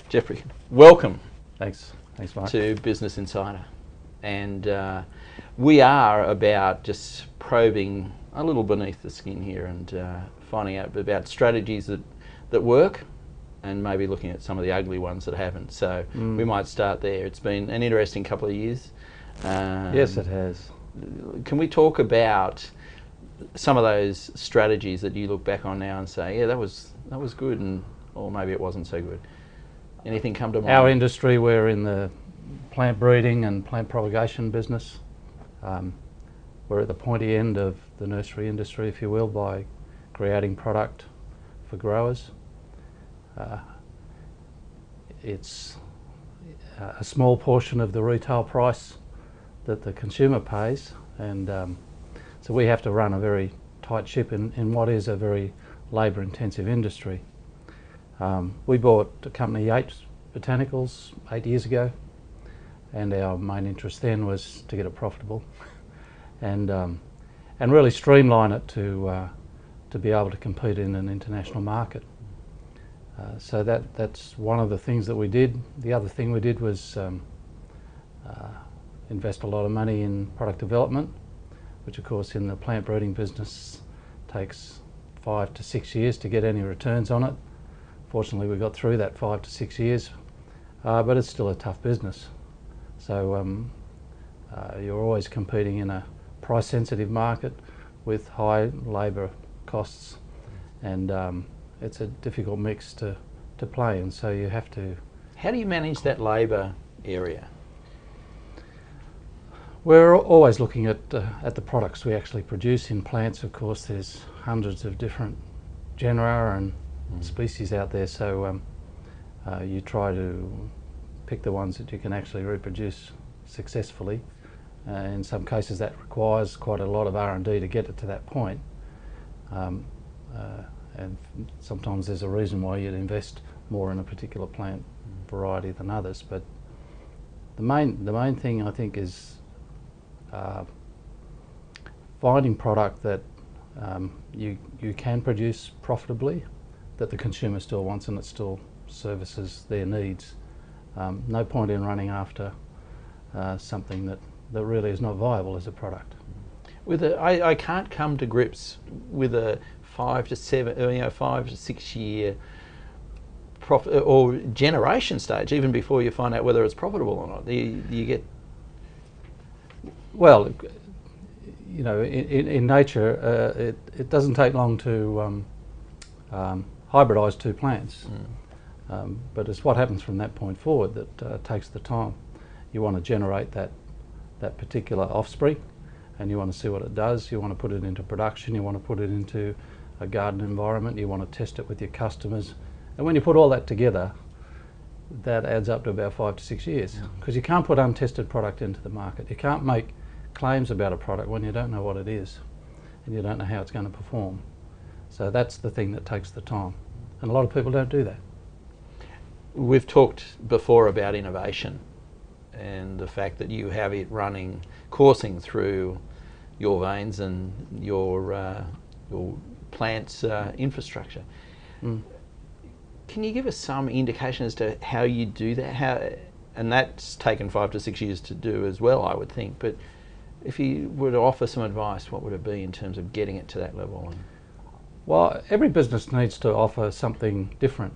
Jeffrey, welcome Thanks, Mark. to Business Insider. And we are about just probing a little beneath the skin here and finding out about strategies that work and maybe looking at some of the ugly ones that haven't. So we might start there. It's been an interesting couple of years. Yes, it has. Can we talk about some of those strategies that you look back on now and say, yeah, that was good, and or maybe it wasn't so good? Anything come to mind? Our industry, we're in the plant breeding and plant propagation business. We're at the pointy end of the nursery industry, if you will, by creating product for growers. It's a small portion of the retail price that the consumer pays, and so we have to run a very tight ship in what is a very labour intensive industry. We bought a company, Yates Botanicals, 8 years ago, and our main interest then was to get it profitable and really streamline it to be able to compete in an international market. So that's one of the things that we did. The other thing we did was invest a lot of money in product development, which of course in the plant breeding business takes 5 to 6 years to get any returns on it. Fortunately, we got through that 5 to 6 years, but it's still a tough business. So you're always competing in a price-sensitive market with high labour costs, and it's a difficult mix to play, and so you have to... How do you manage that labour area? We're always looking at the products we actually produce. In plants, of course, there's hundreds of different genera and species out there, so you try to pick the ones that you can actually reproduce successfully. In some cases that requires quite a lot of R&D to get it to that point, and sometimes there's a reason why you'd invest more in a particular plant variety than others. But the main thing I think is finding product that you can produce profitably, that the consumer still wants and it still services their needs. No point in running after something that really is not viable as a product. I can't come to grips with a 5 to 6 year profit or generation stage, even before you find out whether it's profitable or not. You get... Well, you know, in nature, it doesn't take long to hybridise two plants, but it's what happens from that point forward that takes the time. You want to generate that particular offspring, and you want to see what it does. You want to put it into production. You want to put it into a garden environment. You want to test it with your customers, and when you put all that together, that adds up to about 5 to 6 years, because you can't put untested product into the market. You can't make claims about a product when you don't know what it is and you don't know how it's going to perform. So that's the thing that takes the time, and a lot of people don't do that. We've talked before about innovation and the fact that you have it coursing through your veins and your plant's infrastructure. Can you give us some indication as to how you do that? And that's taken 5 to 6 years to do as well, I would think. But if you were to offer some advice, what would it be in terms of getting it to that level? Well, every business needs to offer something different,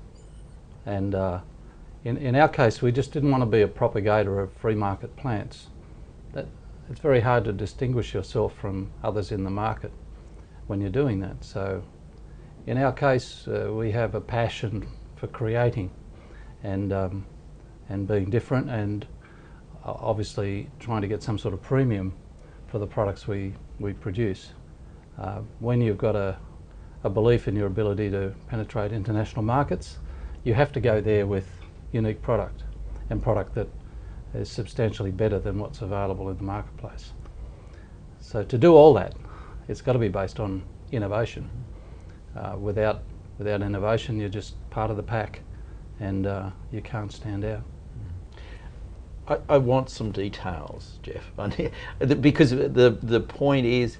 and in our case, we just didn't want to be a propagator of free market plants. It's very hard to distinguish yourself from others in the market when you're doing that. So in our case, we have a passion for creating and being different, and obviously trying to get some sort of premium for the products we produce. When you've got a belief in your ability to penetrate international markets, you have to go there with unique product, and product that is substantially better than what's available in the marketplace. So to do all that, it's got to be based on innovation. Without innovation, you're just part of the pack, and you can't stand out. I want some details, Jeff, because the point is,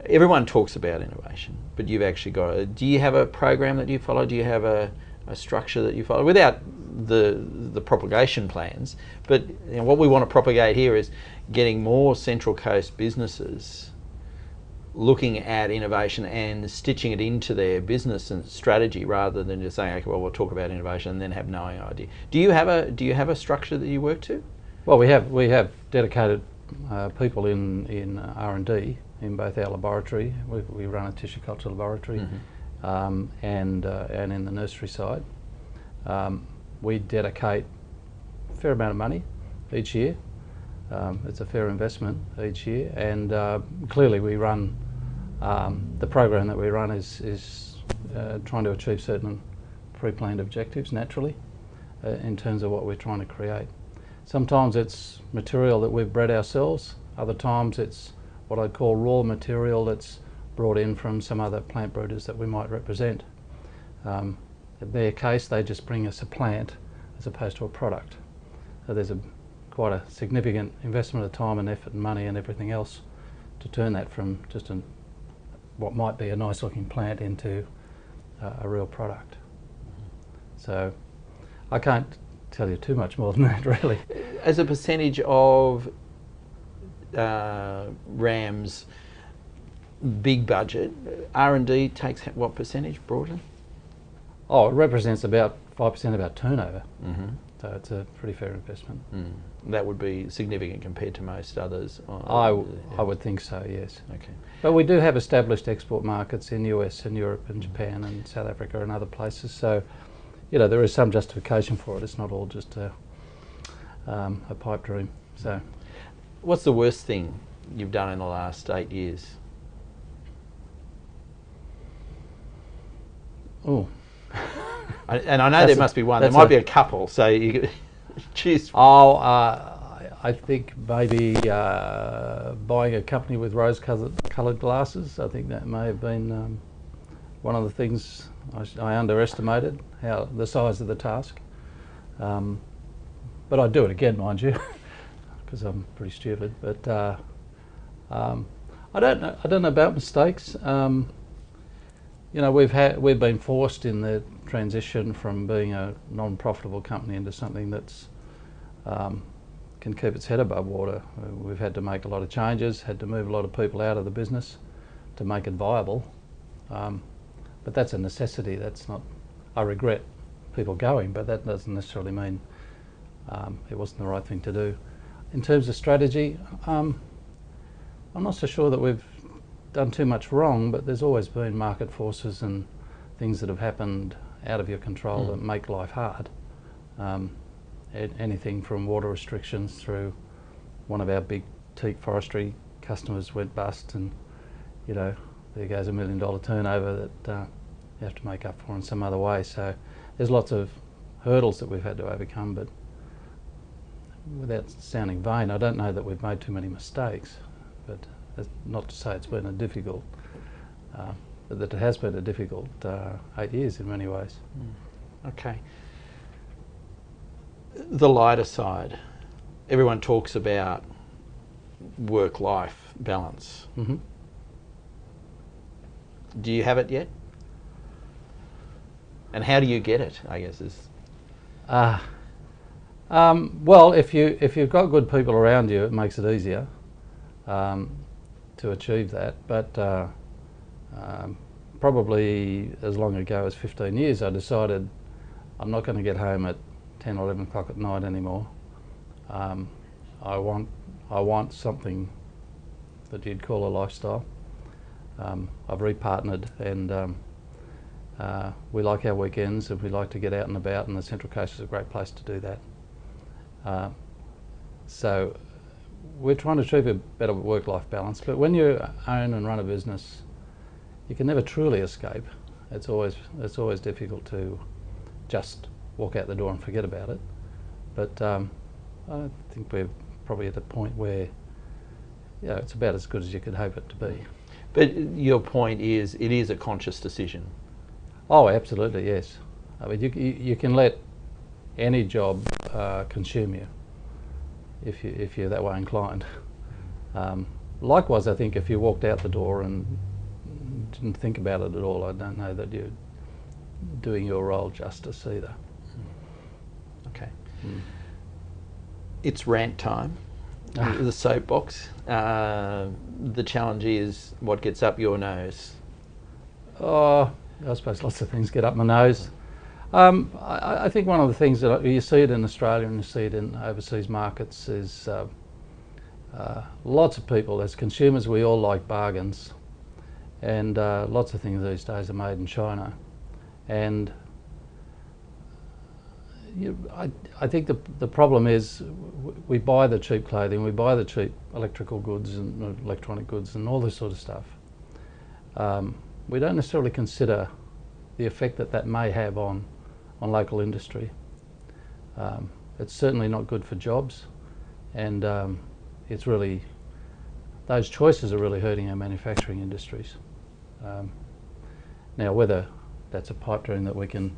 everyone talks about innovation, but you've actually got do you have a program that you follow? Do you have a a structure that you follow without the propagation plans? But what we want to propagate here is getting more Central Coast businesses looking at innovation and stitching it into their business and strategy, rather than just saying, okay, well, we'll talk about innovation and then have no idea. Do you have a structure that you work to? Well, we have dedicated people in R&D in both our laboratory. We run a tissue culture laboratory, and in the nursery side. We dedicate a fair amount of money each year. It's a fair investment each year, and clearly we run the program that we run is trying to achieve certain pre-planned objectives naturally in terms of what we're trying to create. Sometimes it's material that we've bred ourselves. Other times it's what I'd call raw material that's brought in from some other plant breeders that we might represent. In their case, they just bring us a plant as opposed to a product. So there's quite a significant investment of time and effort and money and everything else to turn that from just what might be a nice looking plant into a real product. So I can't tell you too much more than that, really. As a percentage of RAM's big budget, R&D takes what percentage broadly? Oh, it represents about 5% of our turnover. So it's a pretty fair investment. That would be significant compared to most others. I would think so, yes. Okay. But we do have established export markets in US and Europe and Japan and South Africa and other places. So, you know, there is some justification for it. It's not all just a pipe dream. So, what's the worst thing you've done in the last 8 years? Oh. And I know there must be one. There might be a couple, so you could choose. I think maybe buying a company with rose-coloured glasses. I think that may have been one of the things I underestimated, the size of the task. But I'd do it again, mind you, because I'm pretty stupid. But I don't know about mistakes. You know, we've been forced in the transition from being a non-profitable company into something that's can keep its head above water. We've had to make a lot of changes, had to move a lot of people out of the business to make it viable. But that's a necessity. That's not. I regret people going, but that doesn't necessarily mean it wasn't the right thing to do. In terms of strategy, I'm not so sure that we've done too much wrong, but there's always been market forces and things that have happened out of your control that make life hard. Anything from water restrictions through one of our big teak forestry customers went bust, and you know, there goes $1 million turnover that you have to make up for in some other way. So there's lots of hurdles that we've had to overcome, but without sounding vain, I don't know that we've made too many mistakes, but that's not to say it's been a difficult, that it has been a difficult 8 years in many ways. Okay. The lighter side. Everyone talks about work-life balance. Do you have it yet? And how do you get it, I guess is... well, if you've got good people around you, it makes it easier to achieve that. But probably as long ago as 15 years, I decided I'm not going to get home at 10 or 11 o'clock at night anymore. I want something that you'd call a lifestyle. I've repartnered, and we like our weekends, and we like to get out and about, and the Central Coast is a great place to do that. So we're trying to achieve a better work-life balance, but when you own and run a business, you can never truly escape. It's always difficult to just walk out the door and forget about it. But I think we're probably at a point where, you know, it's about as good as you could hope it to be. But your point is, it is a conscious decision. Oh, absolutely, yes. I mean, you can let any job consume you if you're that way inclined. Likewise, I think if you walked out the door and didn't think about it at all, I don't know that you'd doing your role justice either. Okay. Mm. It's rant time. The soapbox. The challenge is what gets up your nose. Oh, I suppose lots of things get up my nose. I think one of the things that you see it in Australia and you see it in overseas markets is lots of people, as consumers, we all like bargains, and lots of things these days are made in China. And I think the problem is we buy the cheap clothing, we buy the cheap electrical goods and electronic goods and all this sort of stuff. We don't necessarily consider the effect that that may have on local industry. It's certainly not good for jobs, and it's really, those choices are really hurting our manufacturing industries. Now, whether that's a pipe dream that we can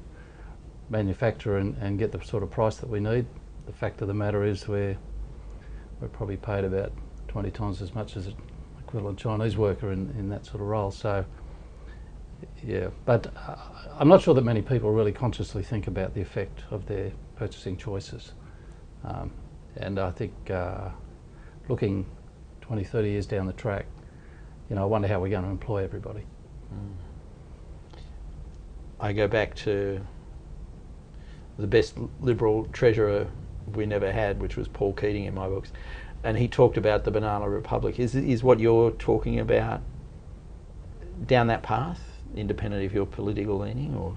manufacture and get the sort of price that we need, the fact of the matter is we're probably paid about 20 times as much as an equivalent Chinese worker in that sort of role. So yeah, but I'm not sure that many people really consciously think about the effect of their purchasing choices. And I think looking 20, 30 years down the track, I wonder how we're going to employ everybody. I go back to the best Liberal treasurer we never had, which was Paul Keating in my books, and he talked about the banana republic. Is what you're talking about down that path, independent of your political leaning, or?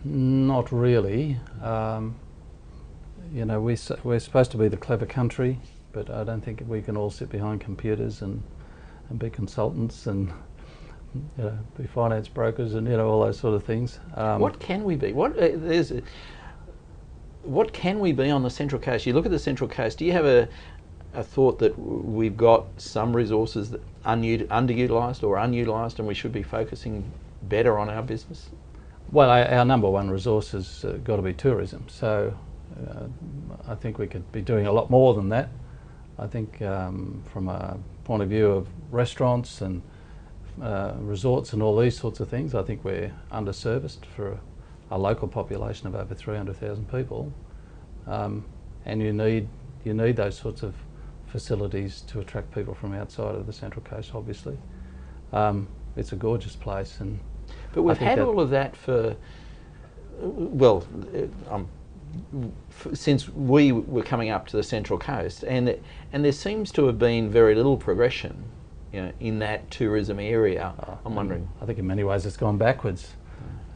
Not really. We're supposed to be the clever country, but I don't think we can all sit behind computers and be consultants and be finance brokers and all those sort of things. What can we be? What can we be on the Central Coast? You look at the Central Coast. Do you have a thought that we've got some resources that underutilised or unutilised, and we should be focusing better on our business? Well, our number one resource has got to be tourism. So I think we could be doing a lot more than that. I think from a point of view of restaurants and resorts and all these sorts of things, I think we're underserviced for a local population of over 300,000 people, and you need those sorts of facilities to attract people from outside of the Central Coast. Obviously, it's a gorgeous place, but we've had all of that for since we were coming up to the Central Coast, and there seems to have been very little progression in that tourism area. I'm wondering. I think in many ways it's gone backwards.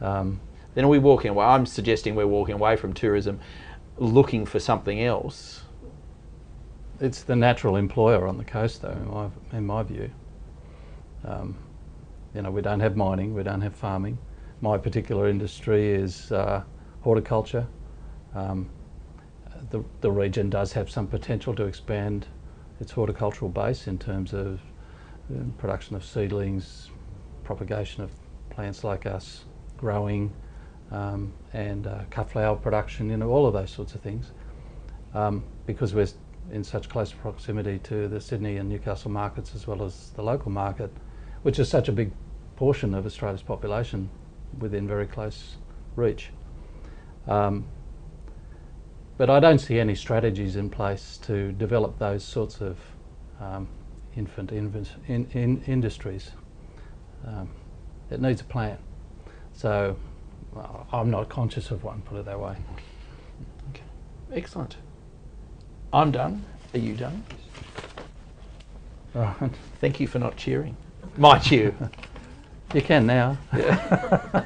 Then are we walking away? I'm suggesting we're walking away from tourism, looking for something else. It's the natural employer on the coast, though, in my view. We don't have mining, we don't have farming. My particular industry is horticulture. The region does have some potential to expand its horticultural base in terms of production of seedlings, propagation of plants like us, growing, and cut flower production, all of those sorts of things. Because we're in such close proximity to the Sydney and Newcastle markets as well as the local market, which is such a big portion of Australia's population within very close reach. But I don't see any strategies in place to develop those sorts of infant industries. It needs a plan. So I'm not conscious of one, put it that way. Okay. Excellent. I'm done. Are you done? Right. Thank you for not cheering. My cheer. You can now. Yeah.